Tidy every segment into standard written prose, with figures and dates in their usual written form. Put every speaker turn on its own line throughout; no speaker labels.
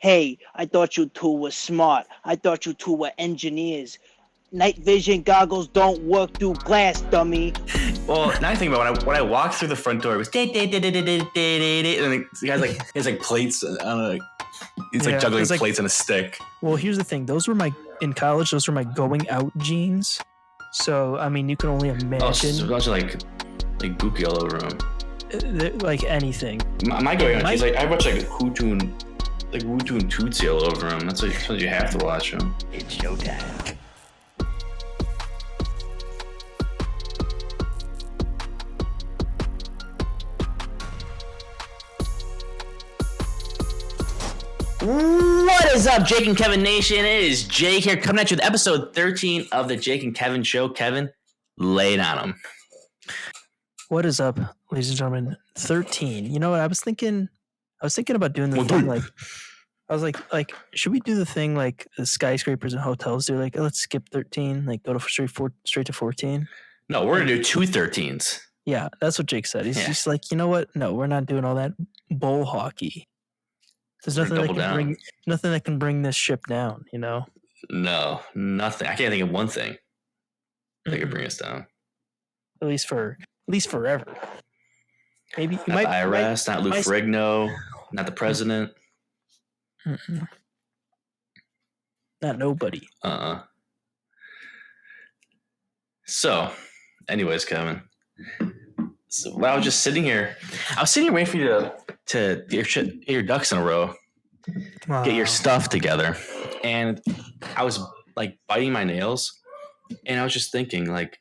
Hey, I thought you two were smart. I thought you two were engineers. Night vision goggles don't work through glass, dummy.
Well, now I think about it, when I walked through the front door, it was and the guy's like, he has like plates. I don't know, he's like juggling plates on a stick.
Well, here's the thing. In college, those were my going out jeans. So, I mean, you can only imagine.
Oh, so those are like Buki all over them.
Like anything.
My going out jeans, I watch like Wootoon Tootsie all over them. That's what you have to watch them.
It's showtime. What is up, Jake and Kevin Nation? It is Jake here coming at you with episode 13 of the Jake and Kevin Show. Kevin, lay it on him.
What is up, ladies and gentlemen? 13. You know what? I was thinking about doing the thing like, I was like, should we do the thing like the skyscrapers and hotels do? Like, let's skip 13, like go to straight to 14.
No, we're gonna do two 13s.
Yeah, that's what Jake said. He's just like, you know what? No, we're not doing all that bull hockey. There's nothing that can bring this ship down, you know?
No, nothing. I can't think of one thing that could bring us down.
At least forever. Maybe
not the IRS, not Lou Ferrigno, not the president.
Not nobody.
So, anyways, Kevin. So while I was just sitting here, waiting for you to get your ducks in a row, get your stuff together, and I was like biting my nails, and I was just thinking, like,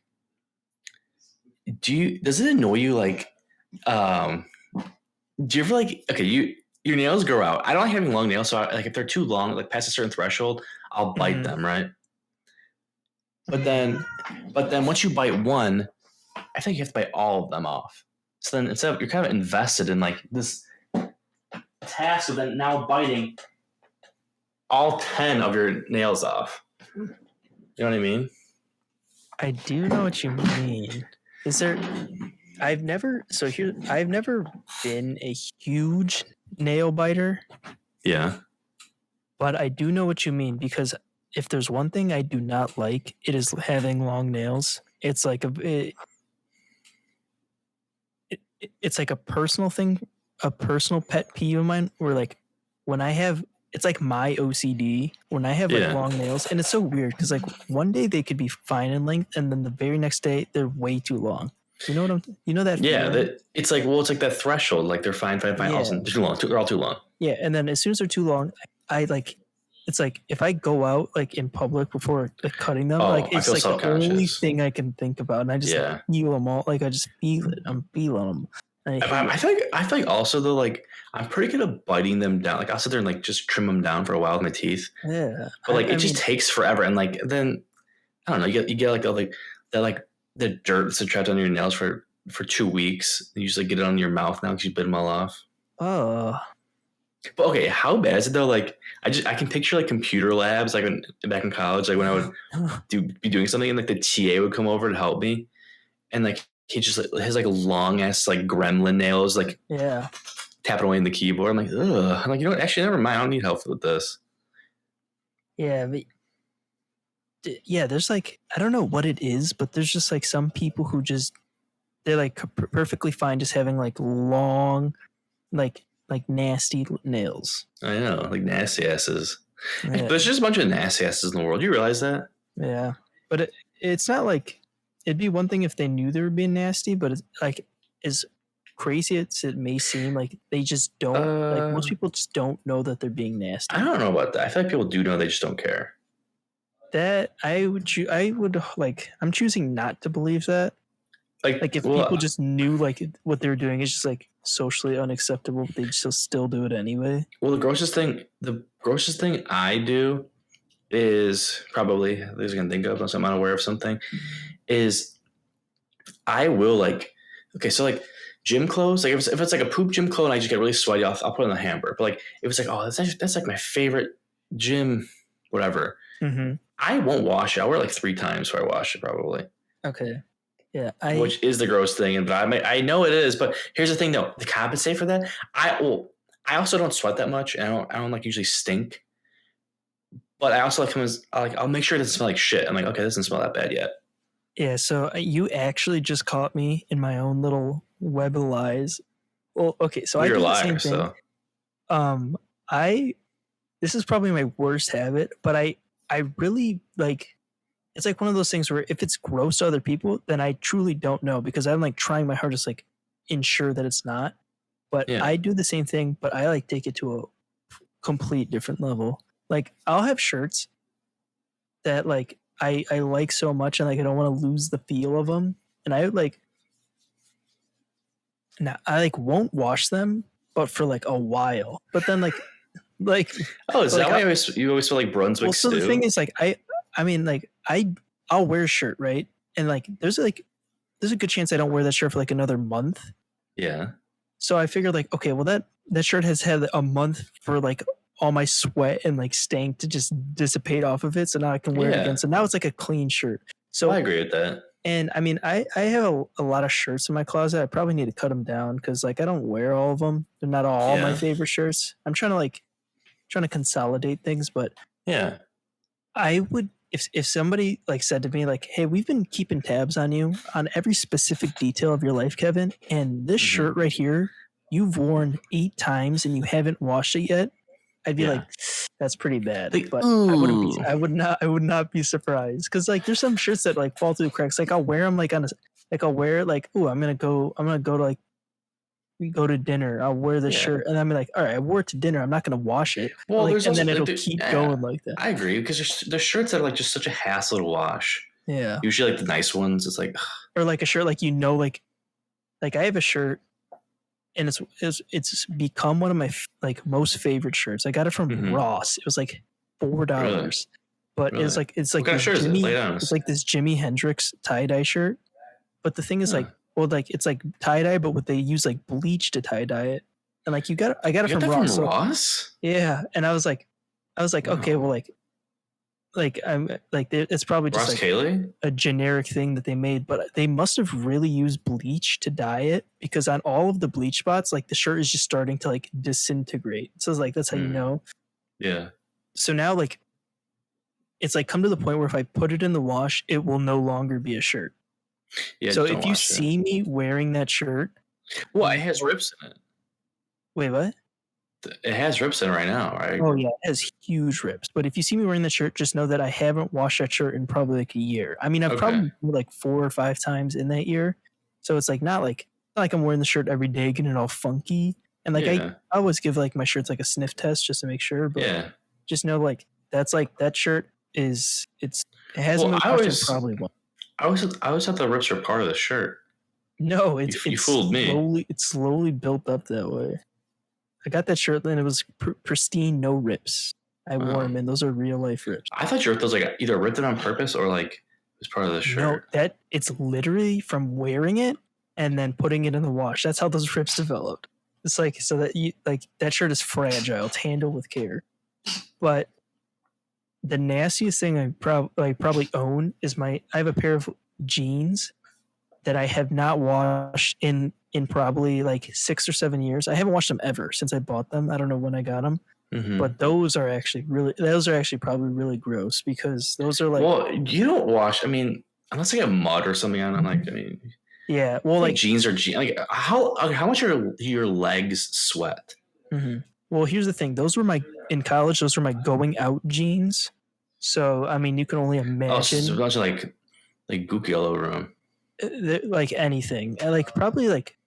does it annoy you, like, do you ever like, okay, your nails grow out. I don't like having long nails, so like if they're too long, like past a certain threshold, I'll bite them, right? But then once you bite one, I think you have to bite all of them off. So then instead of, you're kind of invested in like this task of then now biting all 10 of your nails off. You know what I mean?
I do know what you mean. I've never been a huge nail biter.
Yeah.
But I do know what you mean, because if there's one thing I do not like, it is having long nails. It's like it's like a personal thing, a personal pet peeve of mine, where like when I have, it's like my OCD when I have like long nails, and it's so weird because like one day they could be fine in length, and then the very next day they're way too long. You know what you know that?
Yeah, it's like that threshold. Like they're fine. Yeah. They're too long. They're all too long.
Yeah, and then as soon as they're too long, I like. It's like if I go out like in public before like, cutting them, like it's like the only thing I can think about, and I just like, feel them all. Like I just feel it. I'm feeling them.
I feel like also though, like I'm pretty good at biting them down. Like I'll sit there and like just trim them down for a while with my teeth.
Yeah,
but like it just takes forever, and like then I don't know. You get like all like that like the dirt that's trapped on your nails for 2 weeks. You just like get it on your mouth now because you bit them all off.
Oh.
But okay, how bad is it though? Like I can picture like computer labs like back in college, like when I would be doing something and like the TA would come over to help me, and like he just like his like long ass like gremlin nails like tapping away in the keyboard. I'm like, ugh. I'm like, you know what? Actually, never mind. I don't need help with this.
Yeah, but there's like I don't know what it is, but there's just like some people who just they're like perfectly fine just having like long like nasty nails.
I know, like nasty asses. Yeah. There's just a bunch of nasty asses in the world. You realize that?
Yeah, but it's not like it'd be one thing if they knew they were being nasty, but it's like as crazy as it may seem, like they just don't. Like most people just don't know that they're being nasty.
I don't know about that. I feel like people do know, they just don't care.
That I would like. I'm choosing not to believe that. Like if people just knew like what they were doing is just like socially unacceptable, but they still do it anyway.
Well, the grossest thing I do is probably I was gonna think of unless I'm unaware of something is I will like so like gym clothes, like if it's like a poop gym clothes and I just get really sweaty off, I'll put it in the hamper. But like if it's like that's like my favorite gym whatever, I won't wash it. I'll wear it like 3 times before I wash it probably.
Okay. Yeah, which
is the gross thing, but I know it is. But here's the thing, though: to compensate for that, I I also don't sweat that much, and I don't like usually stink. But I also I'll make sure it doesn't smell like shit. I'm like, okay, it doesn't smell that bad yet.
Yeah, so you actually just caught me in my own little web of lies. Well, okay, so
You're
I do
a
the
liar,
same thing.
so
This is probably my worst habit, but I really like. It's like one of those things where if it's gross to other people, then I truly don't know because I'm like trying my hardest like ensure that it's not. But
yeah.
I do the same thing, but I like take it to a complete different level. Like I'll have shirts that like I like so much and like I don't want to lose the feel of them, and I like now I like won't wash them, but for like a while. But then like
Oh, is
like,
that why you always feel like Brunswick
well, so
stew?
the thing is like I mean like I'll wear a shirt, right? And like there's a good chance I don't wear that shirt for like another month.
Yeah.
So I figured like, okay, well that shirt has had a month for like all my sweat and like stank to just dissipate off of it. So now I can wear it again. So now it's like a clean shirt. So
I agree with that.
And I mean, I have a lot of shirts in my closet. I probably need to cut them down because like I don't wear all of them. They're not all my favorite shirts. I'm trying to consolidate things, but
yeah,
I would if somebody like said to me like, "Hey, we've been keeping tabs on you on every specific detail of your life, Kevin, and this shirt right here, you've worn 8 times and you haven't washed it yet." I'd be like, that's pretty bad.
Like,
but I would not be surprised because like there's some shirts that like fall through the cracks. Like I'll wear them like I'll wear it like, oh, I'm gonna go to like we go to dinner. I'll wear this shirt and I'm like, all right, I wore it to dinner. I'm not gonna wash it.
Well,
like,
there's
and
also,
then it'll keep going like that.
I agree because there's shirts that are like just such a hassle to wash.
Yeah.
Usually like the nice ones, it's like
or like a shirt like like I have a shirt. And it's become one of my like most favorite shirts. I got it from Ross. It was like $4,
really?
But it's like this it's like this Jimi Hendrix tie dye shirt. But the thing is like, well, like it's like tie dye, but they use like bleach to tie dye it. And like I got it from Ross.
Ross?
Yeah, and I was like, okay, well, like I'm like it's probably just
Ross
like
Cayley?
A generic thing that they made, but they must have really used bleach to dye it because on all of the bleach spots, like the shirt is just starting to like disintegrate. So it's like that's how you know.
Yeah.
So now like it's like come to the point where if I put it in the wash, it will no longer be a shirt. Yeah. So if you see me wearing that shirt,
well, it has rips in it.
Wait, what?
It has rips in it right now, right?
Oh yeah, it has huge rips. But if you see me wearing the shirt, just know that I haven't washed that shirt in probably like a year. I mean, I've probably like 4 or 5 times in that year. So it's like not like I'm wearing the shirt every day, getting it all funky. And like I always give like my shirts like a sniff test just to make sure. But just know like that's like that shirt it hasn't been washed probably one.
I always thought the rips were part of the shirt.
No, you fooled
me.
It's slowly built up that way. I got that shirt and it was pristine, no rips. I wore them and those are real life rips.
I thought your rips was like either ripped it on purpose or like it was part of the shirt.
No, it's literally from wearing it and then putting it in the wash. That's how those rips developed. It's like so that you like that shirt is fragile. It's handled with care. But the nastiest thing I probably own is I have a pair of jeans that I have not washed in probably like 6 or 7 years. I haven't washed them ever since I bought them. I don't know when I got them, but those are actually probably really gross because those are like.
Well, you don't wash. I mean, unless I get mud or something on them. Like, I mean.
Yeah, well, like
jeans are jeans. Like, how much are your legs sweat?
Mm-hmm. Well, here's the thing. In college. Those were my going out jeans. So I mean, you can only imagine.
Oh, so a bunch of like gookie all over them.
Like anything, like probably like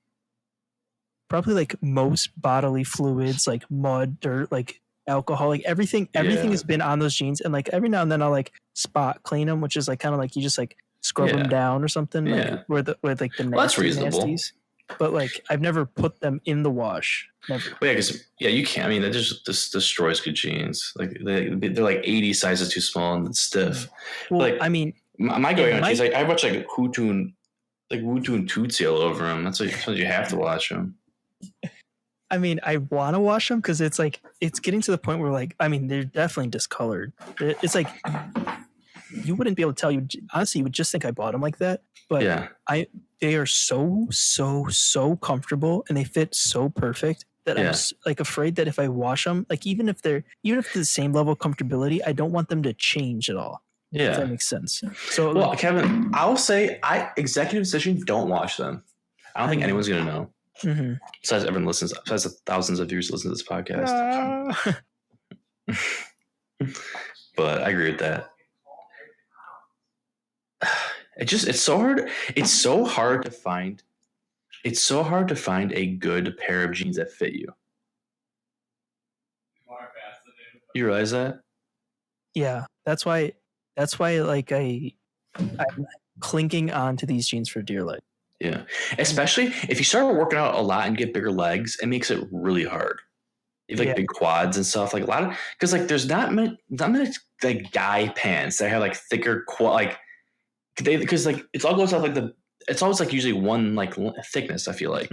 most bodily fluids, like mud, dirt, like alcohol, like everything has been on those jeans. And like every now and then I'll like spot clean them, which is like kind of like you just like scrub them down or something, like where like the
that's reasonable.
Nasties. But like I've never put them in the wash. Never.
Well, yeah, because you can't. I mean, that just destroys good jeans. Like they're like 80 sizes too small and stiff.
Well,
like
I mean,
my going on jeans, like I have much like Hutu and Tootsie all over them. That's what you have to wash them.
I mean, I want to wash them because it's like it's getting to the point where like I mean they're definitely discolored. It's like you wouldn't be able to tell. You honestly, you would just think I bought them like that. But they are so comfortable and they fit so perfect. that I'm like afraid that if I wash them, like even if they're the same level of comfortability, I don't want them to change at all.
Yeah.
If that makes sense. So
well, Kevin, I'll say executive decision, don't watch them. I don't think anyone's gonna know.
Mm-hmm.
Besides everyone listens, besides the thousands of viewers listen to this podcast. But I agree with that. It's so hard. It's so hard to find. It's so hard to find a good pair of jeans that fit you. You realize that?
Yeah, that's why like I'm clinking onto these jeans for dear life.
Yeah, especially if you start working out a lot and get bigger legs, it makes it really hard. You have like big quads and stuff, like a lot of because like there's not many like guy pants that have like thicker like because like it all goes out like it's always like usually one like thickness. I feel like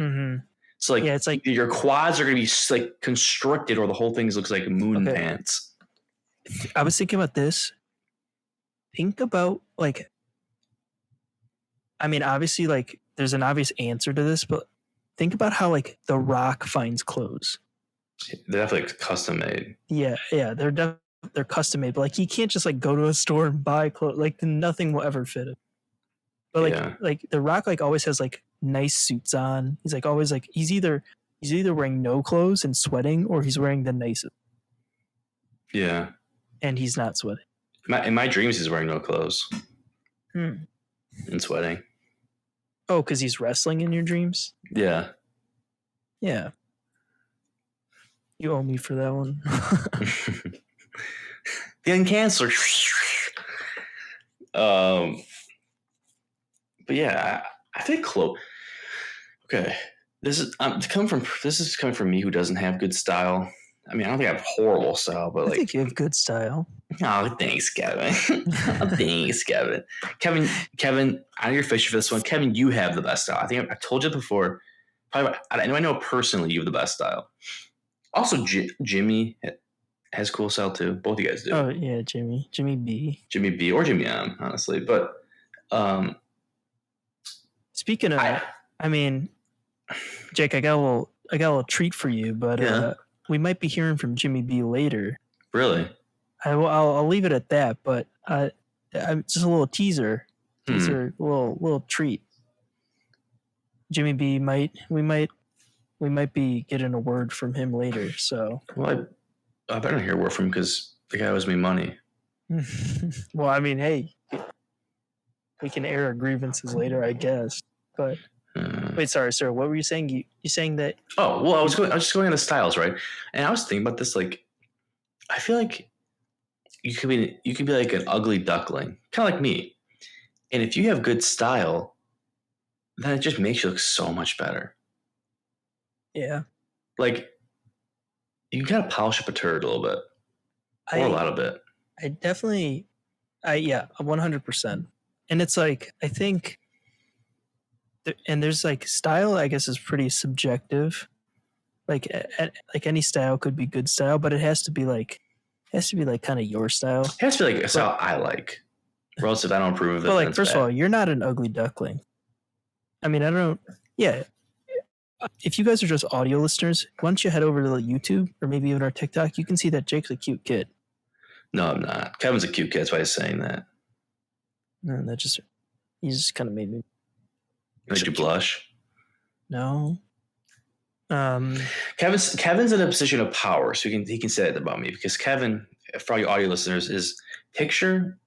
so like
it's like
your quads are gonna be like constricted or the whole thing looks like moon pants.
I was thinking about this. Think about like, I mean, obviously like there's an obvious answer to this, but think about how like The Rock finds clothes.
They're definitely custom made.
Yeah, they're custom made, but like he can't just like go to a store and buy clothes. Like nothing will ever fit him. But like The Rock like always has like nice suits on. He's like always like he's either wearing no clothes and sweating, or he's wearing the nicest.
Yeah,
and he's not sweating.
In my dreams, he's wearing no clothes and sweating.
Oh, because he's wrestling in your dreams?
Yeah.
Yeah. You owe me for that one.
The uncanceled. But yeah, I think okay, this is coming from me who doesn't have good style. I mean, I don't think I have horrible style, but
I think you have good style.
Oh, thanks, Kevin. Thanks, Kevin. Kevin, I know you're fishing for this one. Kevin, you have the best style. I think I told you before. Probably, I know personally you have the best style. Also, Jimmy has cool style too. Both of you guys do.
Oh yeah, Jimmy B,
or Jimmy M, honestly. But
speaking of, I mean, Jake, I got a little treat for you, but we might be hearing from Jimmy B later.
Really?
I'll leave it at that. But just a little teaser, little treat. Jimmy B we might be getting a word from him later. So
well, I better hear a word from him because the guy owes me money.
Well, I mean, hey, we can air our grievances later, I guess. But wait, sorry, sir. What were you saying? You saying that?
Oh, well, I was just going on the styles, right? And I was thinking about this. Like, I feel like you can be like an ugly duckling, kind of like me. And if you have good style, then it just makes you look so much better.
Yeah.
Like, you gotta polish up a turd a little bit, or a lot of it.
I definitely, 100%. And it's like, I think, and there's like style, I guess, is pretty subjective. Like any style could be good style, but it has to be like kind of your style. It
has to be like a style I like. Or else if I don't approve of it,
but like, first of all, you're not an ugly duckling. I mean, I don't. Yeah. If you guys are just audio listeners, why don't you head over to the YouTube or maybe even our TikTok? You can see that Jake's a cute kid.
No, I'm not. Kevin's a cute kid. That's why he's saying that.
No, he just kind of made me.
Made you blush?
No.
Kevin's in a position of power, so he can say that about me because Kevin, for all your audio listeners, is picture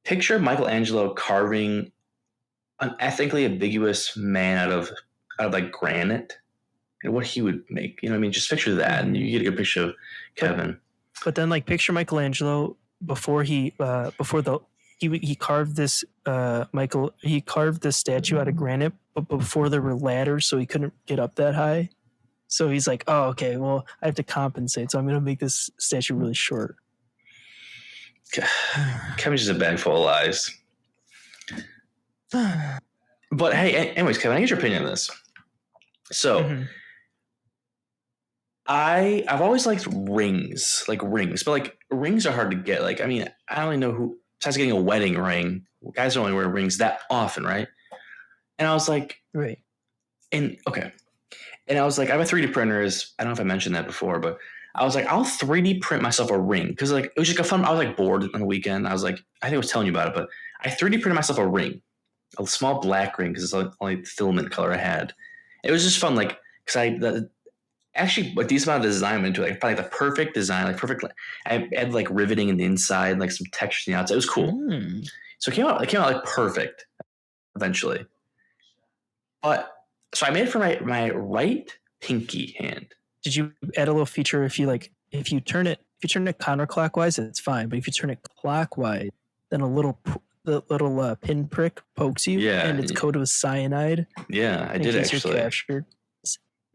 Michelangelo carving an ethnically ambiguous man out of like granite and what he would make. You know what I mean? Just picture that and you get a good picture of Kevin.
But then like picture Michelangelo before he carved this he carved this statue out of granite, but before there were ladders, so he couldn't get up that high. So he's like, oh, okay, well, I have to compensate, so I'm going to make this statue really short.
Kevin's just a bag full of lies. But hey, anyways, Kevin, I get your opinion on this. So I've always liked rings, but like rings are hard to get. Like, I mean, I don't really know who, besides getting a wedding ring, guys don't only wear rings that often, right? And I was like,
right.
And okay. And I was like, I have a 3D printer. I don't know if I mentioned that before, but I was like, I'll 3D print myself a ring because like it was just a fun. I was like bored on the weekend. I was like, I think I was telling you about it, but I 3D printed myself a ring, a small black ring because it's the only filament color I had. It was just fun, like because actually a decent amount of design went into it. I found like the perfect design, like perfect. I had like riveting in the inside, like some texture in the outside. It was cool. So it came out like perfect eventually. But so I made it for my right pinky hand.
Did you add a little feature if you turn it counterclockwise, it's fine, but if you turn it clockwise, then the little pin prick pokes you, and it's coated with cyanide.
Yeah, I did actually.
You're captured.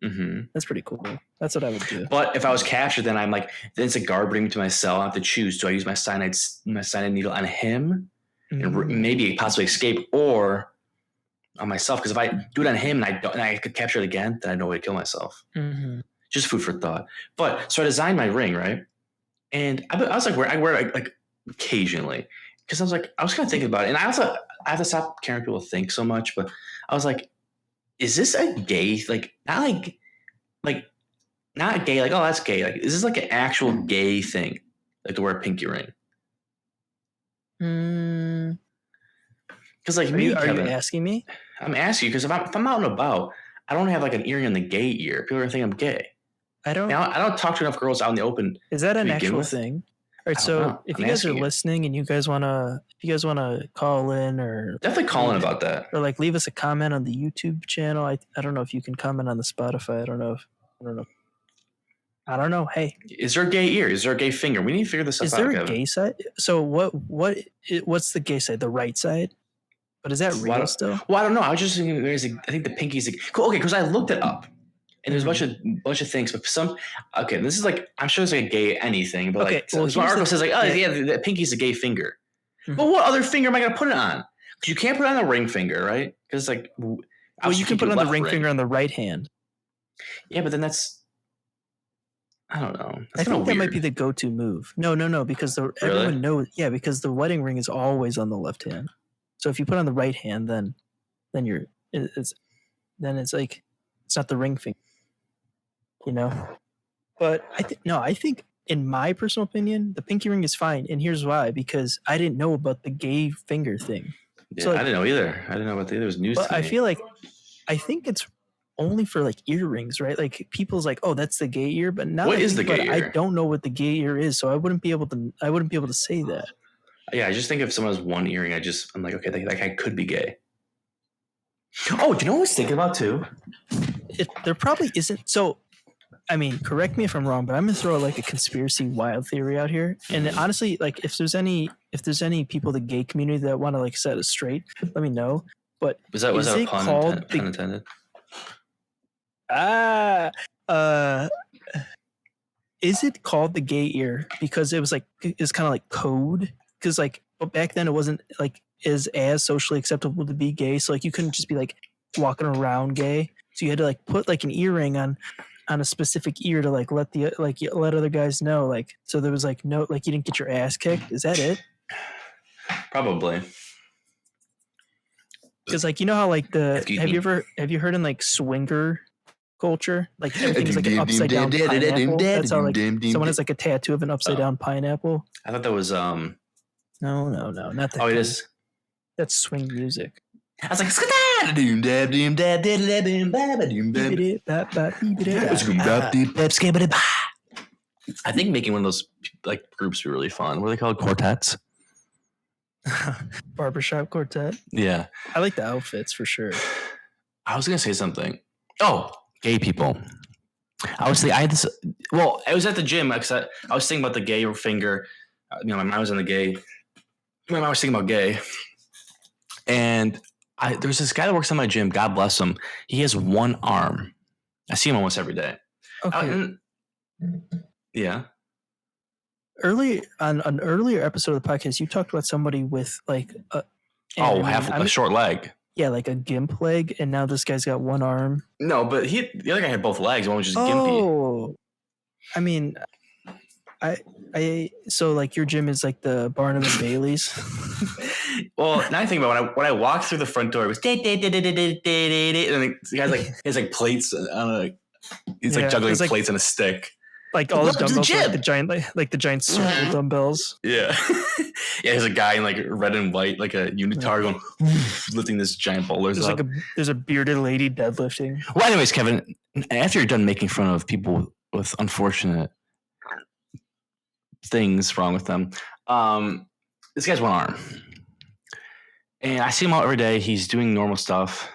That's pretty cool. That's what I would do.
But if I was captured, then I'm like, then it's a guard bringing me to my cell. I have to choose: do I use my cyanide needle on him and maybe possibly escape, or on myself? Because if I do it on him and I could capture it again, then I know a way to kill myself. Just food for thought. But so I designed my ring, right? And I was like, I wear it like occasionally because I was kind of thinking about it, and I have to stop caring what people think so much. But I was like, is this a gay, like not gay, like, oh, that's gay. Like, is this like an actual gay thing, like to wear a pinky ring? Because like,
are you asking me?
I'm asking you because if I'm out and about, I don't have like an earring in the gay ear. People are gonna think I'm gay. I don't talk to enough girls out in the open.
Is that an actual thing? All right, so if you guys are listening and you guys wanna call in or
definitely call in about that,
or like leave us a comment on the YouTube channel. I don't know if you can comment on the Spotify. I don't know. Hey,
is there a gay ear? Is there a gay finger? We need to figure this out.
Is there a gay side? So what's the gay side? The right side? But is that real still?
Well, I don't know. I was just thinking I think the pinky's cool. Okay, because I looked it up. And there's a bunch of things, but this is like, I'm sure there's like a gay anything, but like, well, my article says like, oh yeah, the pinky's a gay finger. But what other finger am I going to put it on? Because you can't put it on the ring finger, right? Because like,
well, you can put it on the ring finger on the right hand.
Yeah, but then I don't know.
I think that might be the go-to move. No, because everyone knows. Yeah, because the wedding ring is always on the left hand. So if you put it on the right hand, then it's like, it's not the ring finger. You know, but I think in my personal opinion, the pinky ring is fine, and here's why: because I didn't know about the gay finger thing.
Yeah, so, like, I didn't know either. I didn't know about the other. It was news. But
I think it's only for like earrings, right? Like people's like, oh, that's the gay ear, but now
what is the gay ear?
I don't know what the gay ear is, so I wouldn't be able to say that.
Yeah, I just think if someone has one earring, I'm like, okay, like I could be gay. Oh, do you know what I was thinking about too?
There probably isn't. So, I mean, correct me if I'm wrong, but I'm gonna throw like a conspiracy wild theory out here. And honestly, like if there's any people in the gay community that want to like set us straight, let me know. But
was that a pun intended?
Is it called the gay ear because it's kind of like code? Because like back then it wasn't like as socially acceptable to be gay, so like you couldn't just be like walking around gay. So you had to like put like an earring on a specific ear to like let other guys know, like, so there was like no, like you didn't get your ass kicked. Is that it?
Probably.
Because like, you know how like have you heard in like swinger culture, like everything's like an upside down pineapple? That's how like someone has like a tattoo of an upside down pineapple.
I thought that was
no, not that.
Oh, it is.
That's swing music.
I was like, I think making one of those like groups would be really fun. What are they called? Quartets?
Barbershop quartet.
Yeah.
I like the outfits for sure.
I was going to say something. Oh, gay people. I had this. Well, I was at the gym because I was thinking about the gay finger. My mind was on the gay. My mind was thinking about gay. And there's this guy that works in my gym. God bless him. He has one arm. I see him almost every day.
Okay.
Yeah.
On an earlier episode of the podcast, you talked about somebody with like
a short leg.
Yeah, like a gimp leg, and now this guy's got one arm.
No, but the other guy had both legs. One was just gimpy.
Oh, I mean, So like your gym is like the Barnum and Bailey's.
Well, now I think about it, when I walked through the front door, it was and the guy's like, he has like plates on he's like juggling plates on a stick.
Like all the dumbbells, like the giant circle dumbbells.
Yeah. Yeah, there's a guy in like red and white, like a unitard going lifting this giant boulders up.
There's a bearded lady deadlifting.
Well, anyways, Kevin, after you're done making fun of people with unfortunate things wrong with them, this guy's one arm. And I see him out every day. He's doing normal stuff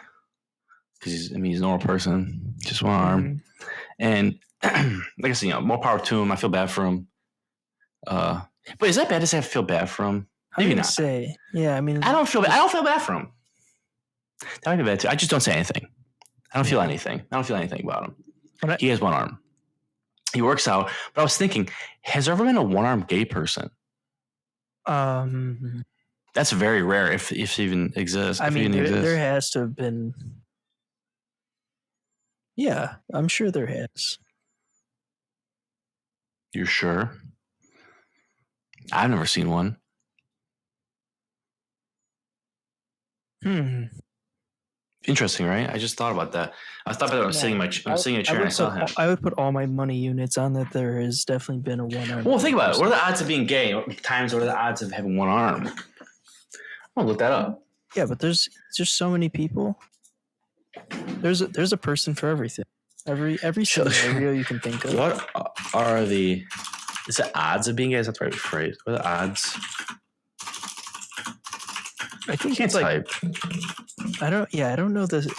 because he's a normal person, just one arm. And like I said, more power to him. I feel bad for him. But is that bad to say I feel bad for him? Maybe not.
Yeah, I mean,
I don't feel bad for him. That might be bad too. I just don't say anything. I don't feel anything. I don't feel anything about him. He has one arm. He works out. But I was thinking, has there ever been a one-armed gay person? That's very rare, if it even exists.
I mean, there has to have been. Yeah, I'm sure there has.
You're sure? I've never seen one. Interesting, right? I just thought about that. I thought about it. I'm sitting in a chair and I saw him.
I would put all my money units on that. There has definitely been a one arm.
Well, think about it. What are the odds of being gay? Times what are the odds of having one arm? I'm gonna look that up.
Yeah, but there's just so many people. There's a person for everything. Every scenario you can think of.
What are the? Is it odds of being gay? Is that the right phrase? What are the odds?
I think
it's like
I don't know the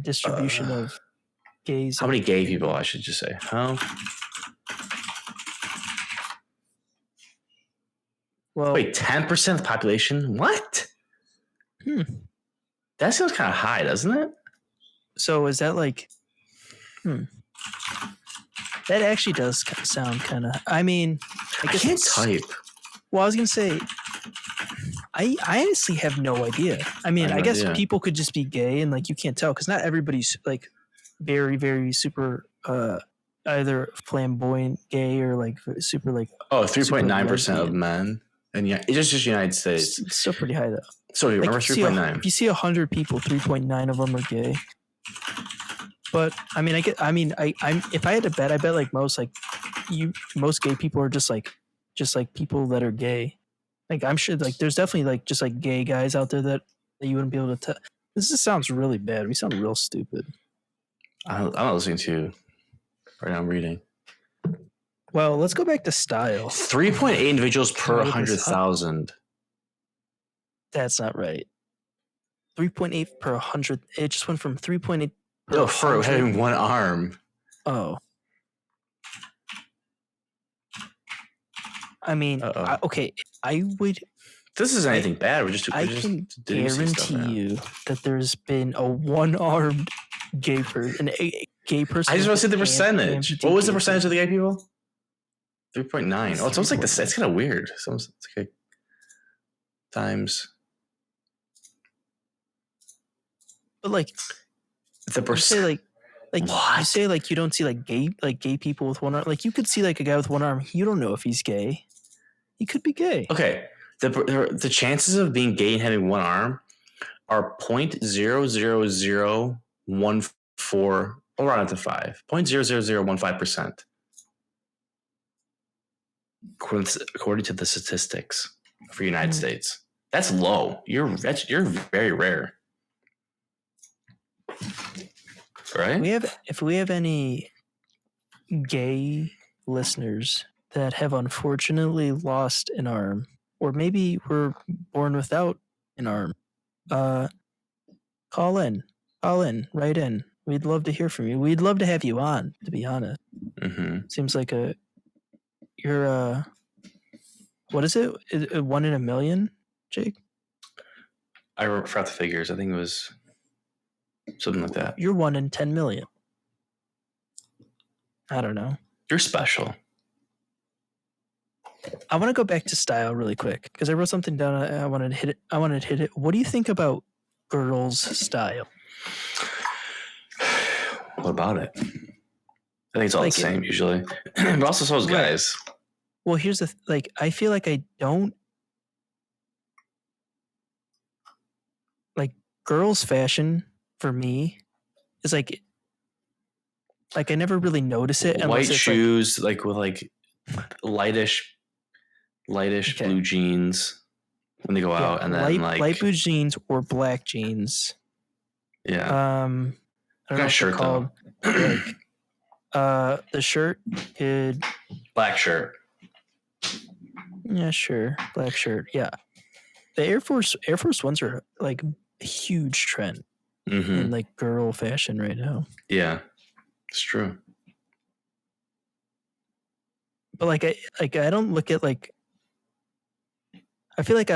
distribution of gays.
How many gay people? I should just say. How?
Well,
wait, 10% of the population? What? That sounds kind of high, doesn't it?
So is that like? That actually does sound kind of. I mean,
I can't type.
Well, I was gonna say, I honestly have no idea. I mean, I guess people could just be gay and like you can't tell because not everybody's like very, very super either flamboyant gay or like super like.
3.9% of men, and yeah, it's just United States.
It's still pretty high though.
So you remember 3.9?
If you see 100 people, 3.9 of them are gay. But I mean, I'm if I had to bet, I bet like most gay people are just like people that are gay. Like I'm sure like there's definitely like just like gay guys out there that you wouldn't be able to tell. This just sounds really bad. We sound real stupid.
I'm not listening to you right now. I'm reading.
Well, let's go back to style.
3.8 individuals per 100,000.
That's not right. 3.8 per 100. It just went from 3.8.
No, for having one arm.
Oh. I mean, okay. I would.
This isn't anything bad.
I can guarantee you that there's been a one-armed gay person. A gay person.
I just want to see the percentage. What was the percentage of the gay people? 3.9. Oh, it's almost like this. It's kind of weird. It's almost okay. Times.
But like.
The percent.
You say like you don't see like gay people with one arm. Like you could see like a guy with one arm. You don't know if he's gay. He could be gay.
Okay. The chances of being gay and having one arm are 0.00014. We'll round it to 5. 0.00015%. According to the statistics for United States, that's low. You're very rare. Right?
If we have any gay listeners that have unfortunately lost an arm, or maybe were born without an arm, call in, write in. We'd love to hear from you. We'd love to have you on, to be honest.
Mm-hmm.
Seems like you're what is it? 1 in a million, Jake?
I forgot the figures. I think it was something like that.
You're 1 in 10 million. I don't know.
You're special.
I want to go back to style really quick because I wrote something down. I wanted to hit it. What do you think about girls' style?
What about it? I think it's all the same usually, but also so is guys.
Well, here's the I feel like I don't like girls' fashion for me is like I never really notice it.
White shoes, with lightish blue jeans when they go out, and then
light blue jeans or black jeans.
Yeah.
I don't know what shirt called. The shirt could
black shirt.
Yeah, sure, black shirt. Yeah, the Air Force Ones are like a huge trend in like girl fashion right now.
Yeah, it's true.
But I don't look at I feel like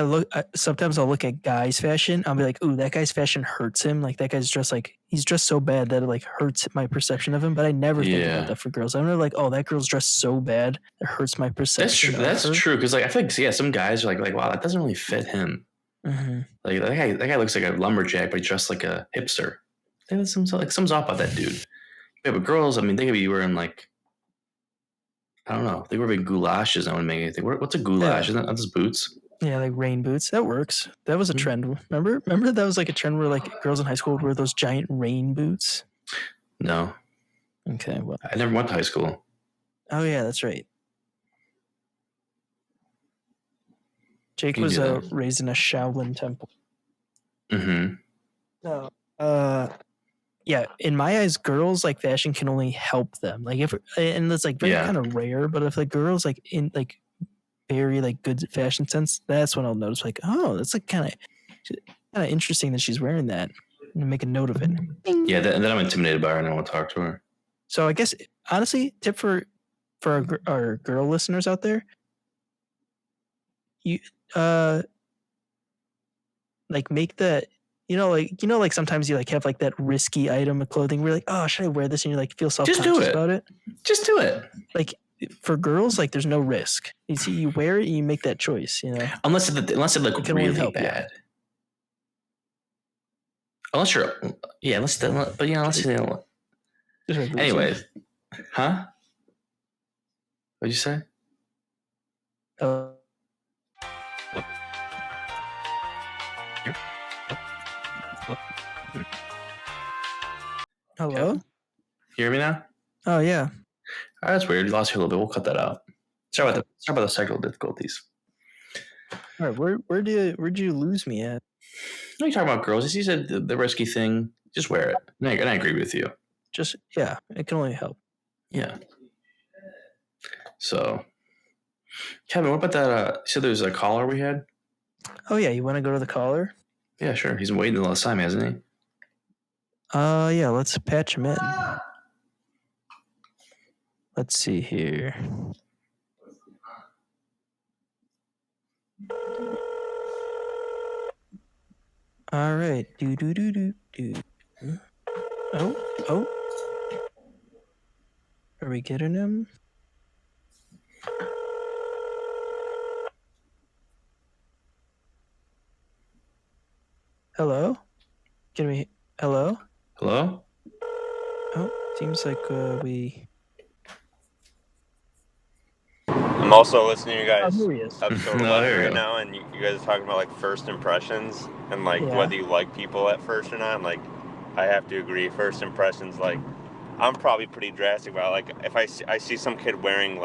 sometimes I'll look at guys' fashion. I'll be like, ooh, that guy's fashion hurts him. Like that guy's dressed he's dressed so bad that it hurts my perception of him. But I never think about that for girls. I'm never like, oh, that girl's dressed so bad it hurts my perception.
That's true. Because I feel like some guys are like, wow, that doesn't really fit him. Mm-hmm. Like that guy looks like a lumberjack, but he's dressed like a hipster. I think something's off about that dude. Yeah, but girls, I mean, they could be wearing I don't know. They wear big goulashes. I wouldn't make anything. What's a goulash? Isn't that just boots?
Yeah, like rain boots. That works. That was a trend. Remember that was like a trend where girls in high school would wear those giant rain boots?
No.
Okay, well.
I never went to high school.
Oh, yeah, that's right. Jake was raised in a Shaolin temple.
Mm-hmm.
So, yeah, in my eyes, girls fashion can only help them. And it's very kind of rare, but if girls in very good fashion sense, that's when I'll notice oh, that's kind of interesting that she's wearing that. I'm gonna make a note of it. Ding.
Yeah, then I'm intimidated by her and I want to talk to her.
So I guess honestly, tip for our girl listeners out there, you make the sometimes you have that risky item of clothing where you're oh, should I wear this, and you feel self-conscious about it.
Just do it.
For girls, there's no risk. You wear it and you make that choice,
Unless it look really bad. Unless you're, unless you don't. Anyways, huh? What'd you say?
Hello?
You hear me now?
Oh, yeah.
Oh, that's weird. You lost you a little bit. We'll cut that out. Sorry about the technical difficulties.
All right, where'd you lose me at?
No, you're talking about girls. You said the risky thing. Just wear it. And I agree with you.
It can only help.
Yeah. So, Kevin, what about that? You said there was a caller we had?
Oh, yeah. You want to go to the caller?
Yeah, sure. He's been waiting the last time, hasn't he?
Yeah. Let's patch him in. Let's see here. All right. Do. Oh. Are we getting him? Hello? Hello?
Hello?
Oh, seems like we...
I'm also listening to you guys
episode
11 right now, and you guys are talking about first impressions and whether you like people at first or not. And I have to agree, first impressions, I'm probably pretty drastic about it. If I see some kid wearing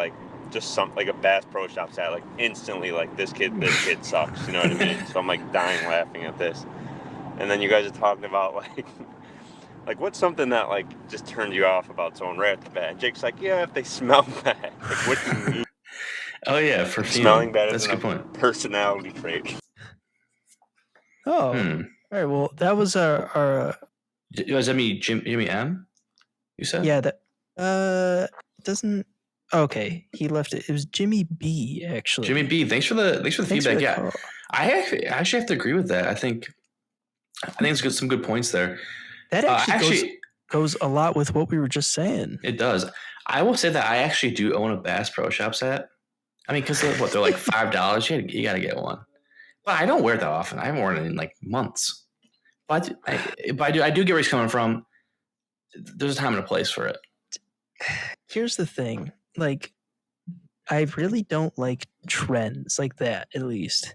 just a Bass Pro Shops hat, instantly this kid sucks, you know what I mean? So I'm dying laughing at this. And then you guys are talking about what's something that just turned you off about someone right off the bat? And Jake's yeah, if they smell bad. What do you mean?
Oh yeah, for
smelling bad.
That's
is
a good point.
Personality trait.
Oh, all right. Well, that was our.
Was that me, Jimmy M? You said?
Yeah. That doesn't. Okay, he left it. It was Jimmy B. Actually.
Jimmy B. Thanks for the feedback. Yeah, I actually have to agree with that. I think it's some good points there.
That actually goes a lot with what we were just saying.
It does. I will say that I actually do own a Bass Pro Shops hat. I mean, because they're $5. You got to get one. But I don't wear it that often. I haven't worn it in months. But I do get where he's coming from. There's a time and a place for it.
here's the thing. Like, I really don't like trends like that. At least,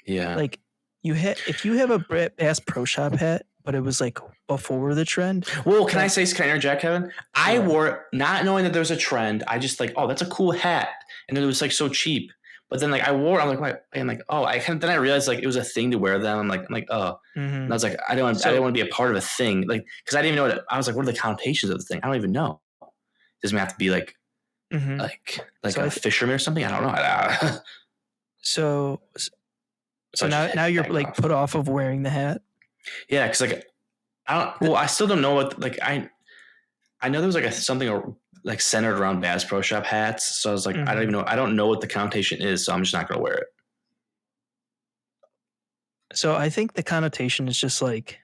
Yeah.
like if you have a Bass Pro Shop hat, but it was like before the trend.
Well, can I interject, Kevin? I wore it not knowing that there was a trend. I just like, oh, that's a cool hat, and it was like so cheap. But then like I wore it, I'm like, and like, oh, then I realized like it was a thing to wear them. I'm like, oh, and I was like, I didn't want to be a part of a thing, like because I didn't even know I was like, what are the connotations of the thing? I don't even know. Does it have to be like a fisherman or something? I don't know.
So now you're like put off of wearing the hat.
Yeah, because like I still don't know what like I know there was like something like centered around Bass Pro Shop hats. So I was like, I don't even know. I don't know what the connotation is, so I'm just not going to wear it.
So I think the connotation is just like,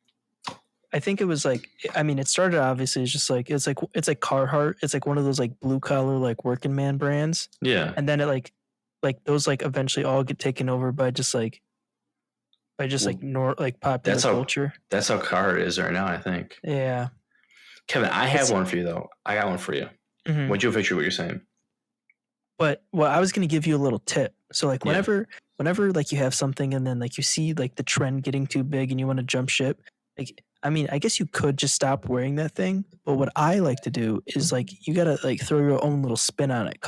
I think it was like, I mean, it started obviously, it's just like, it's like Carhartt. It's like one of those like blue collar, like working man brands.
Yeah.
And then it like those like eventually all get taken over by just like popular culture.
That's how Carhartt is right now, I think.
Yeah.
Kevin, I have one for you though. I got one for you. Would you picture what you're saying?
But I was going to give you a little tip. So like whenever like you have something and then like you see like the trend getting too big and you want to jump ship, like, I mean, I guess you could just stop wearing that thing. But what I like to do is like, you got to like throw your own little spin on it,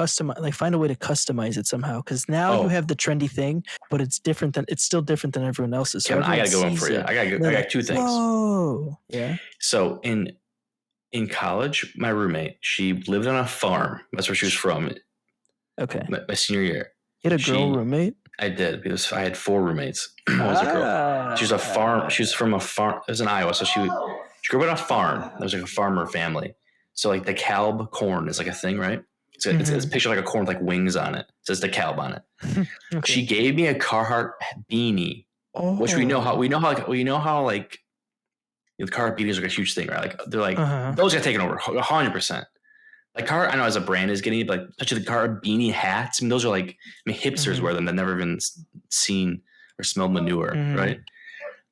find a way to customize it somehow. Cause now you have the trendy thing, but it's still different than everyone else's. So
Kevin, I got to go one for you. I got two things.
Oh, yeah.
So in college, my roommate, she lived on a farm. That's where she was from.
Okay.
My senior year.
You had a girl roommate?
I did, because I had 4 roommates. One was a girl. She was a farm. She was from a farm. It was in Iowa. So she grew up on a farm. It was like a farmer family. So like the calb corn is like a thing, right? It's a picture like a corn with like wings on it. It says the calb on it. Okay. She gave me a Carhartt beanie, which we know how like the Carhartt beanies are like a huge thing, right? Like they're like those got taken over 100%. Like Carhartt, I know as a brand is getting it, but like especially the Carhartt beanie hats. I mean, those are like, hipsters wear them that never even seen or smelled manure, right?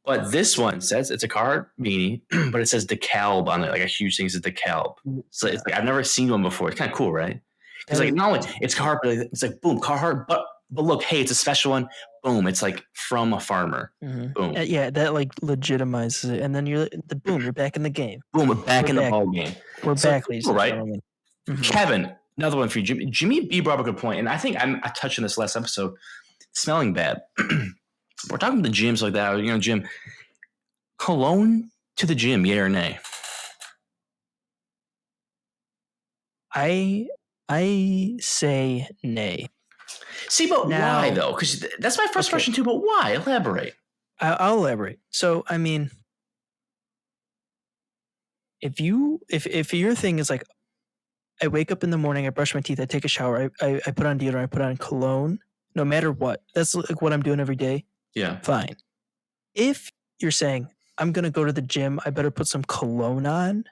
But this one says it's a Carhartt beanie, but it says DeKalb on it, like a huge thing. It says DeKalb. So it's like I've never seen one before. It's kind of cool, right? Because like not only it's Carhartt, but it's like boom, Carhartt, but look, hey, it's a special one. Boom, it's like from a farmer. Boom.
Yeah, that like legitimizes it, and then you're back in the game.
Boom, we're back in the ball game.
We're back, ladies and
right?
gentlemen.
Kevin, another one for you. Jimmy B brought up a good point, and I think I touched on this last episode. Smelling bad. We're talking to the gyms like that. Jim, cologne to the gym, yay or nay?
I say nay.
See, but why though? Because that's my first question too. But why? Elaborate.
I'll elaborate. So, I mean, if your thing is like, I wake up in the morning, I brush my teeth, I take a shower, I put on deodorant, I put on cologne, no matter what. That's like what I'm doing every day.
Yeah.
Fine. If you're saying, I'm going to go to the gym, I better put some cologne on.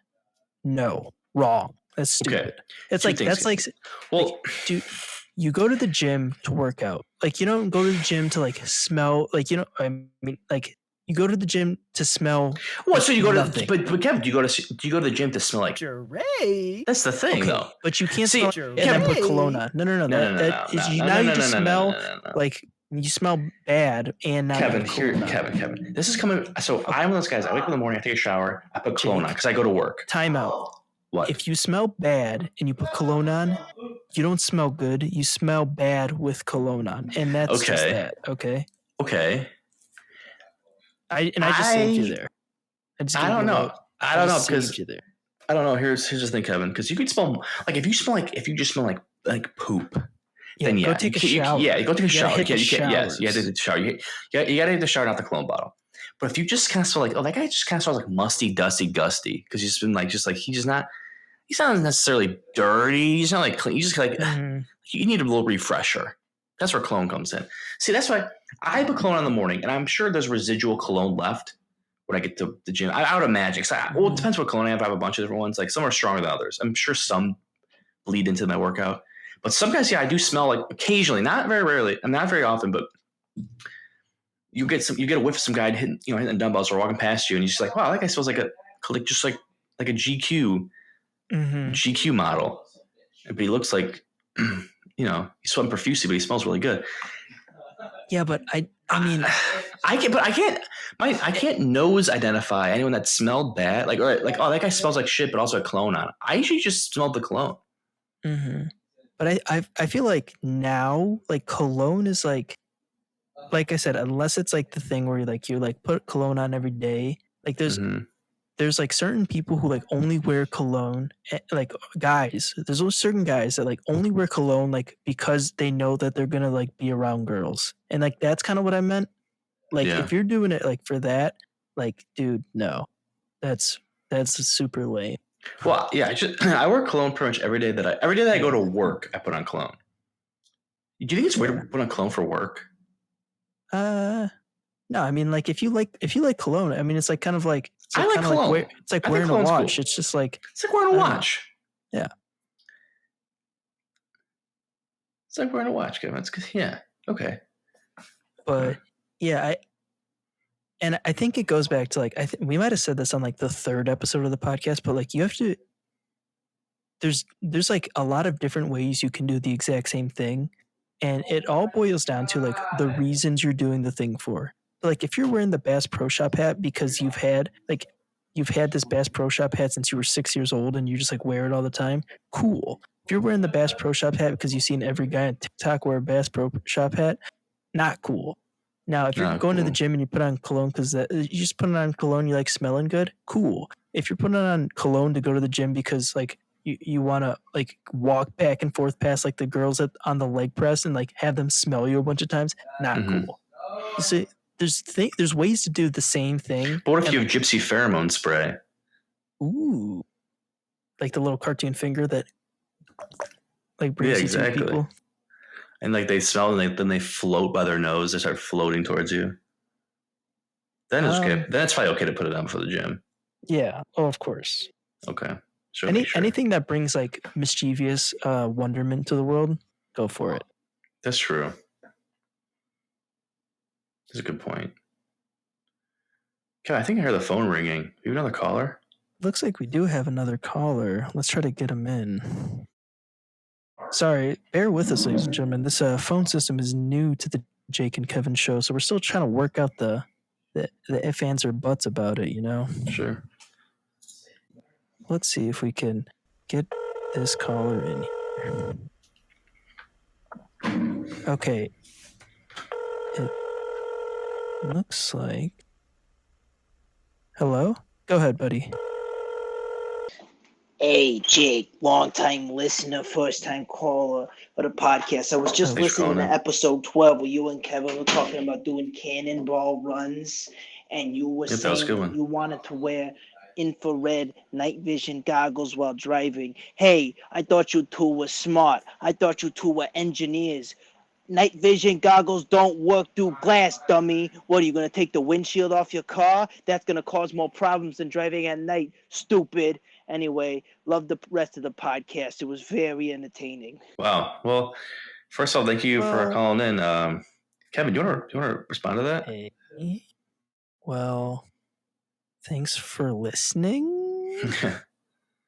No, wrong. That's stupid. Okay. It's like, that's like, dude, you go to the gym to work out. Like, you don't go to the gym to like smell, like, I mean, like, you go to the gym to smell.
Well, so you go to, but Kevin, do you go to the gym to smell like? That's the thing, though.
But you can't smell and then put cologne on. No. Now you just smell like you smell bad and now.
Kevin, this is coming. So I'm one of those guys. I wake up in the morning, I take a shower, I put cologne on because I go to work.
Time out.
What?
If you smell bad and you put cologne on, you don't smell good. You smell bad with cologne on, and that's just that. Okay.
Okay.
I just saved you there.
I don't know because I don't know. Here's the thing, Kevin. Because you could smell like if you just smell like poop. Then
go take a shower.
Go take a shower. You take the shower. You got to hit the shower, not the cologne bottle. But if you just kind of smell like, that guy just kind of smells like musty, dusty, gusty, because he's been he's not necessarily dirty. He's not like clean. You just like you need a little refresher. That's where cologne comes in. See, that's why I put cologne on in the morning, and I'm sure there's residual cologne left when I get to the gym. I would imagine. It depends what cologne I have. I have a bunch of different ones. Like some are stronger than others. I'm sure some bleed into my workout. But sometimes, I do smell like occasionally, not very rarely, and not very often, but you get a whiff of some guy hitting the dumbbells or walking past you, and you're just like, wow, that guy smells like a GQ model. but he looks like, he's sweating profusely, but he smells really good.
Yeah, but I mean,
I can't nose identify anyone that smelled bad. Like, or like, oh, that guy smells like shit, but also a cologne on. I usually just smelled the cologne.
Mm-hmm. But I feel like now, like cologne is like I said, unless it's like the thing where you like put cologne on every day. Like there's like certain people who like only wear cologne, like guys. There's those certain guys that like only wear cologne like because they know that they're gonna like be around girls, and like that's kind of what I meant. Like if you're doing it like for that, like dude, no, that's super lame.
Well, yeah, I wear cologne pretty much every day that I go to work. I put on cologne. Do you think it's weird to put on cologne for work?
No, I mean like if you like cologne, I mean it's like kind of like
I like cologne.
It's like wearing a watch.
Cool.
It's just like
it's like wearing a watch.
Yeah.
It's like wearing a watch, Kevin. Yeah. Okay.
But yeah, I think it goes back to like we might have said this on like the 3rd episode of the podcast, but like you have to. There's like a lot of different ways you can do the exact same thing, and it all boils down to like the reasons you're doing the thing for. Like if you're wearing the Bass Pro Shop hat because you've had this Bass Pro Shop hat since you were 6 years old and you just like wear it all the time, cool. If you're wearing the Bass Pro Shop hat because you've seen every guy on TikTok wear a Bass Pro Shop hat, not cool. Now, if you're going to the gym and you put on cologne because you just put on cologne, you like smelling good, cool. If you're putting on cologne to go to the gym because like you want to like walk back and forth past like the girls on the leg press and like have them smell you a bunch of times, not cool. You see, there's ways to do the same thing.
But what if you have gypsy pheromone spray?
Ooh, like the little cartoon finger that like brings you to people.
And like they smell and then they float by their nose. They start floating towards you. Then it's okay. Then it's probably okay to put it on for the gym.
Yeah. Oh, of course.
Okay. Sure,
anything that brings like mischievous wonderment to the world, go for it.
That's true. That's a good point. Okay, I think I heard the phone ringing. You have another caller?
Looks like we do have another caller. Let's try to get him in. Sorry, bear with us, ladies and gentlemen. This phone system is new to the Jake and Kevin show, so we're still trying to work out the if, ands, or buts about it,
Sure.
Let's see if we can get this caller in here. Okay. It looks like... Hello? Go ahead, buddy.
Hey, Jake, long-time listener, first-time caller of the podcast. I was just listening to episode 12 where you and Kevin were talking about doing cannonball runs, and you were saying you wanted to wear infrared night vision goggles while driving. Hey, I thought you two were smart. I thought you two were engineers. Night vision goggles don't work through glass, dummy. What, are you going to take the windshield off your car? That's going to cause more problems than driving at night, stupid. Anyway, love the rest of the podcast. It was very entertaining.
Wow. Well, first of all, thank you for calling in. Kevin, do you want to respond to that?
Hey. Well, thanks for listening.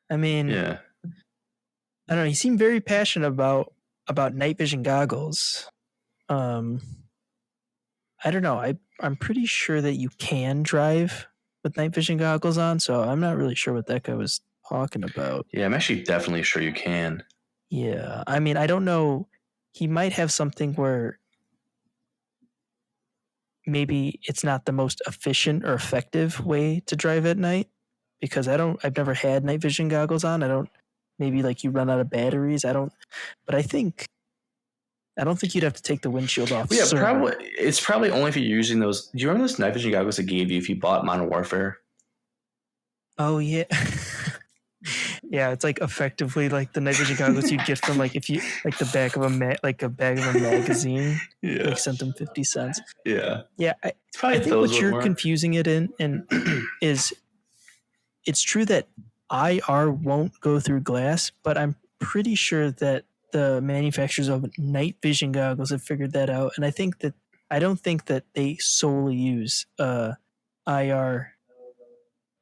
I mean,
yeah.
I don't know. He seemed very passionate about night vision goggles. I don't know. I'm pretty sure that you can drive with night vision goggles on, so I'm not really sure what that guy was talking about.
Yeah, I'm actually definitely sure you can.
Yeah. I mean, I don't know. He might have something where maybe it's not the most efficient or effective way to drive at night, because I've never had night vision goggles on. Maybe like you run out of batteries. but I don't think you'd have to take the windshield off.
Well, yeah, probably. It's probably only if you're using those. Do you remember those night vision goggles they gave you if you bought Modern Warfare?
Oh yeah. Yeah, it's like effectively like the night vision goggles you'd get from like if you like the back of a bag of a magazine.
Yeah.
Like sent them 50 cents.
Yeah.
Yeah. I think what you're confusing it in is it's true that IR won't go through glass, but I'm pretty sure that the manufacturers of night vision goggles have figured that out. And I don't think that they solely use IR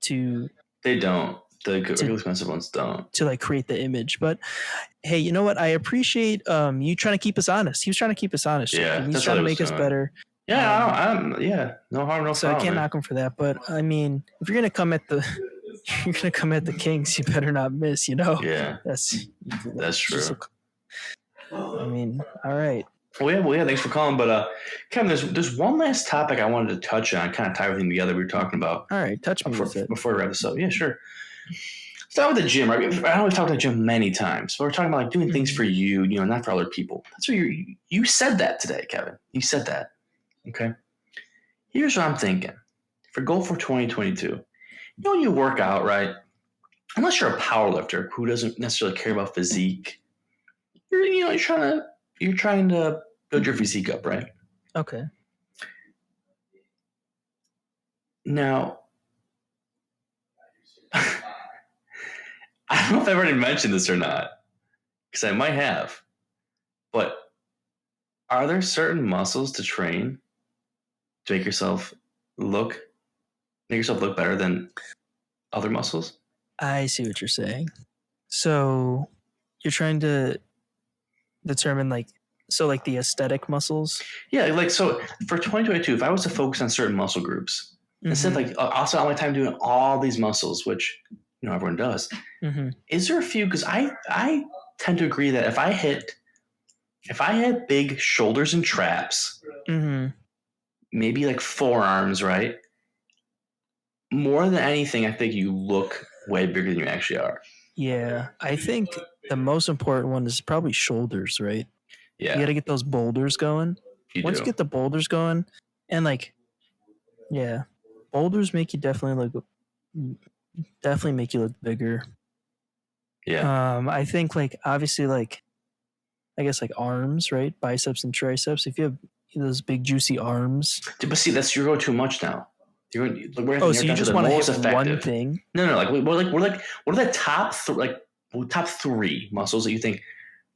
to...
They don't. The really expensive ones don't.
To like create the image. But hey, you know what? I appreciate you trying to keep us honest. He was trying to keep us honest.
Yeah,
he's trying to make us better.
Yeah, no harm, no foul.
So I can't knock him for that. But I mean, if you're gonna come at the Kings, you better not miss. You know.
Yeah, that's true.
I mean, all right.
Well, yeah. Thanks for calling. But Kevin, there's one last topic I wanted to touch on, kind of tie everything together. We were talking about.
All right, touch me with it
before we wrap this up. Yeah, sure. Start with the gym, right? I know we've talked about the gym many times, but we're talking about like doing things for you, not for other people. That's what you said that today, Kevin. You said that. Okay. Here's what I'm thinking. For goal for 2022, when you work out, right? Unless you're a power lifter who doesn't necessarily care about physique, you're trying to build your physique up, right?
Okay.
Now, I don't know if I've already mentioned this or not, because I might have. But are there certain muscles to train to make yourself look better than other muscles?
I see what you're saying. So you're trying to determine the aesthetic muscels?
Yeah, so for 2022, if I was to focus on certain muscle groups, instead of I'll spend all my time doing all these muscles, which everyone does. Is there a few? Because I tend to agree that if I had big shoulders and traps, maybe like forearms, right? More than anything, I think you look way bigger than you actually are.
Yeah, I think the most important one is probably shoulders, right?
Yeah,
you got to get those boulders going. Once you get the boulders going, and boulders make you definitely make you look bigger.
Yeah.
I think obviously I guess arms, right? Biceps and triceps. If you have those big juicy arms.
But see, you're going too much now.
So you just want to hit one thing?
No. What are the top three muscles that you think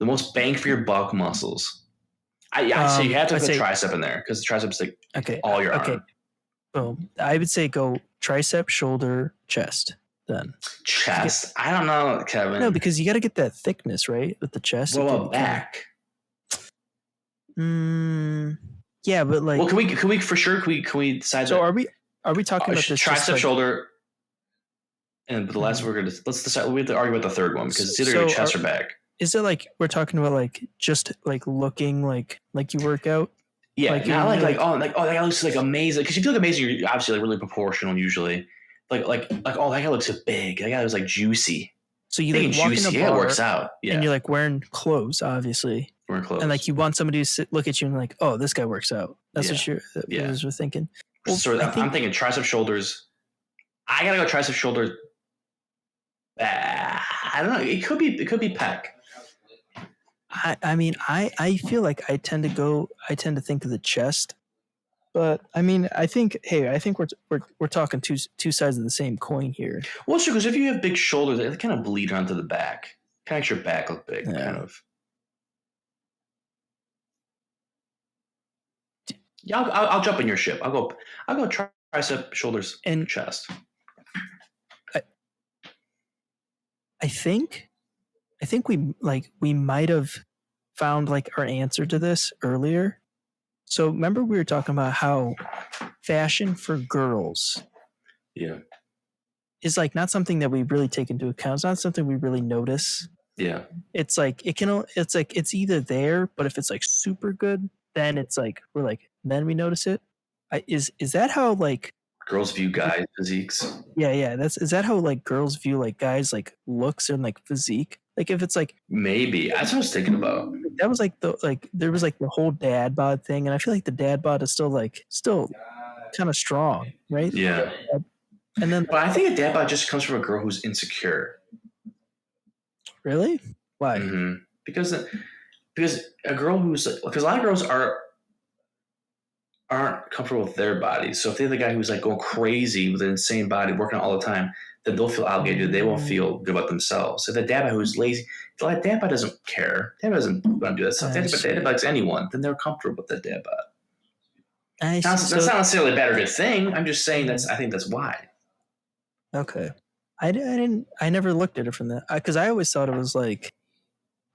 the most bang for your buck muscles? So you have to put the tricep in there because the tricep's all your arm.
Boom. I would say go tricep, shoulder, chest. Then
chest. I don't know, Kevin.
No, because you got to get that thickness, right, with the chest.
What about back?
Yeah, but
well, can we for sure? Can we decide?
So are we talking about this
tricep, shoulder, and the last let's decide. We have to argue about the third one because it's either your chest or back.
Is it we're talking about just looking like you work out?
Yeah, not that guy looks amazing. Because if you look amazing, you're obviously really proportional usually. That guy looks so big. That guy was juicy.
So you walk in a bar,
it works out. Yeah,
and you're wearing clothes, obviously.
Wearing clothes,
and you want somebody to look at you and oh, this guy works out. That's what you're thinking.
Well, so I'm thinking tricep, shoulders. I gotta go tricep, shoulder. I don't know. It could be pec.
I mean, I feel like I tend to think of the chest, but I mean, I think we're talking two sides of the same coin here.
Well, sure, because if you have big shoulders, they kind of bleed onto the back. Kind of makes your back look big, kind of. Yeah, I'll jump in your ship. I'll go tricep, shoulders, and chest.
I think we might have found our answer to this earlier. So remember we were talking about how fashion for girls is not something that we really take into account. It's not something we really notice.
Yeah.
It's it's either there, but if it's super good, then it's then we notice it. Is that how
girls view guys' physiques?
Yeah. Is that how girls view guys looks and physique? If it's
maybe that's what I was thinking about.
That was there was the whole dad bod thing, and I feel the dad bod is still kind of strong, right?
Yeah.
And then,
but I think a dad bod just comes from a girl who's insecure.
Really? Why?
Mm-hmm. Because a girl who's because a lot of girls aren't comfortable with their bodies. So if they have the guy who's going crazy with an insane body, working out all the time, then they'll feel obligated. They won't feel good about themselves. If the dad who's lazy, if the dad doesn't care, dad doesn't want to do that stuff. Dad likes anyone, then they're comfortable with the dad bod. That's not necessarily a bad or good thing. I'm just saying I think that's why.
Okay. I never looked at it from that, because I always thought it was like,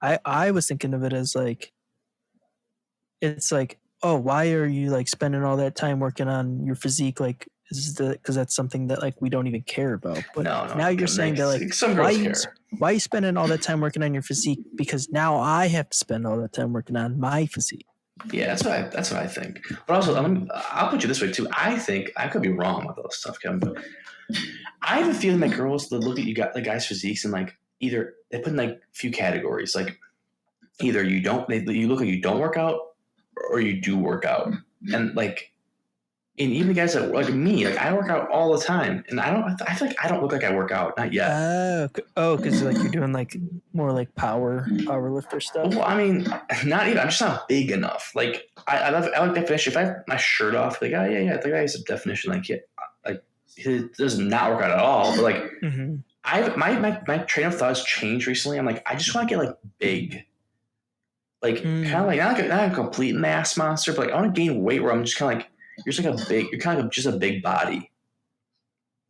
I was thinking of it as like, it's like, oh, why are you like spending all that time working on your physique? Like, because that's something that like we don't even care about. But now you're saying that like,
some girls care.
Why are you spending all that time working on your physique? Because now I have to spend all that time working on my physique.
Yeah, that's what I think. But also, I'll put you this way too. I think I could be wrong with all this stuff, Kevin, but I have a feeling that girls that look at you got the guys' physiques and like either they put in like a few categories, like either you look like you don't work out or you do work out, and like, and even the guys that like me, like I work out all the time, and I feel like I don't look like I work out, not yet.
Because like you're doing like more like power lifter stuff.
Well, I mean, not even. I'm just not big enough. Like I like definition. If I have my shirt off, like yeah, the guy has a definition. Like he does not work out at all. But like my train of thought has changed recently. I'm like I just want to get like big. Like kind of like not a complete mass monster, but like I want to gain weight where I'm just kind of like you're kind of just a big body.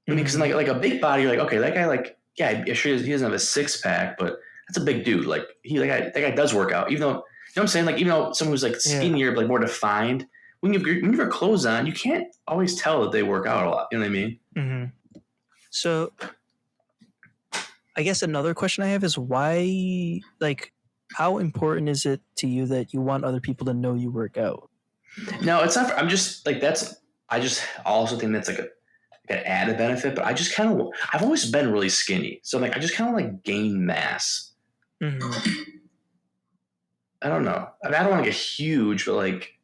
I mean, because like a big body, you're like okay, that guy like yeah, sure he doesn't have a 6-pack, but that's a big dude. Like that guy does work out, even though you know what I'm saying. Like even though someone who's like skinnier, but like more defined, when you have your clothes on, you can't always tell that they work out a lot. You know what I mean?
Mm-hmm. So, I guess another question I have is why like. How important is it to you that you want other people to know you work out?
No, it's not. I'm just like I just also think that's like an added benefit. But I just kind of I've always been really skinny, so like I just kind of like gain mass. Mm-hmm. I don't know. I mean, I don't want to get huge, but like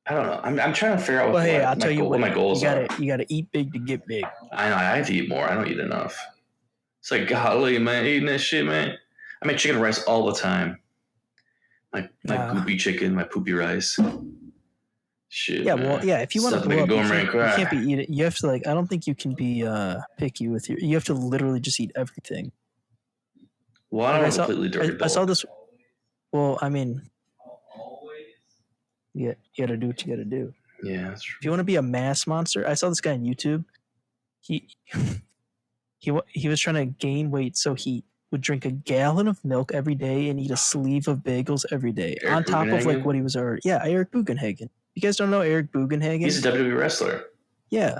I don't know. I'm trying to figure out what my goals are.
You gotta eat big to get big.
I know. I have to eat more. I don't eat enough. It's like golly, man, eating that shit, man. I make chicken rice all the time. My goopy chicken, my poopy rice. Shit.
Yeah, well, yeah. If you want to blow up, you can't be eating. You have to like. I don't think you can be picky with your. You have to literally just eat everything.
Well, I don't completely dirty.
I saw this. Well, I mean, you gotta do what you gotta do.
Yeah, that's true.
If you want to be a mass monster, I saw this guy on YouTube. He was trying to gain weight, so he would drink a gallon of milk every day and eat a sleeve of bagels every day on top of like what he was already. Yeah, Eric Bugenhagen. You guys don't know Eric Bugenhagen?
He's a WWE wrestler.
Yeah,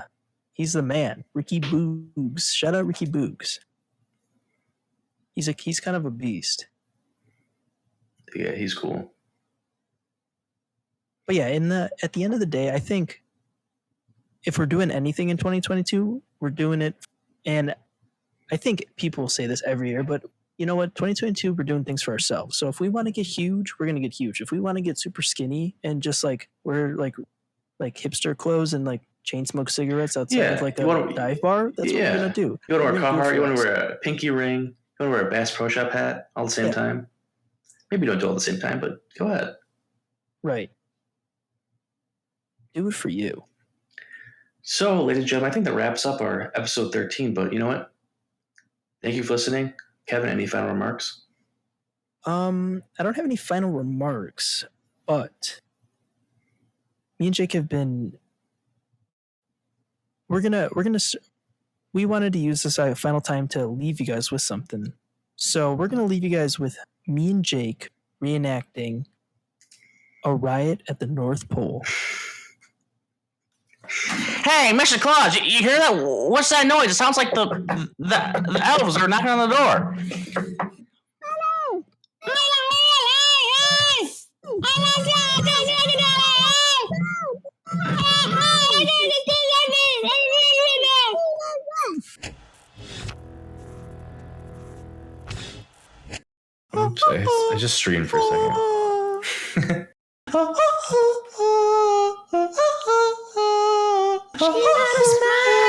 he's the man. Ricky Boogs. Shout out Ricky Boogs. He's kind of a beast.
Yeah, he's cool.
But yeah, at the end of the day, I think if we're doing anything in 2022, we're doing it. And I think people say this every year, but you know what? 2022, we're doing things for ourselves. So if we want to get huge, we're going to get huge. If we want to get super skinny and just like we're like hipster clothes and like chain smoke cigarettes outside of like a dive bar, that's what we're going to do.
You want to wear a Carhartt, you want to wear a pinky ring, you want to wear a Bass Pro Shop hat all at the same time. Maybe don't do it all at the same time, but go ahead.
Right. Do it for you.
So, ladies and gentlemen, I think that wraps up our episode 13, but you know what? Thank you for listening. Kevin, any final remarks?
I don't have any final remarks, but me and Jake have been. We wanted to use this final time to leave you guys with something. So we're gonna leave you guys with me and Jake reenacting a riot at the North Pole.
Hey, Mr. Claus, you hear that? What's that noise? It sounds like the elves are knocking on the door.
Oops, I just streamed for a second.
She had a smile.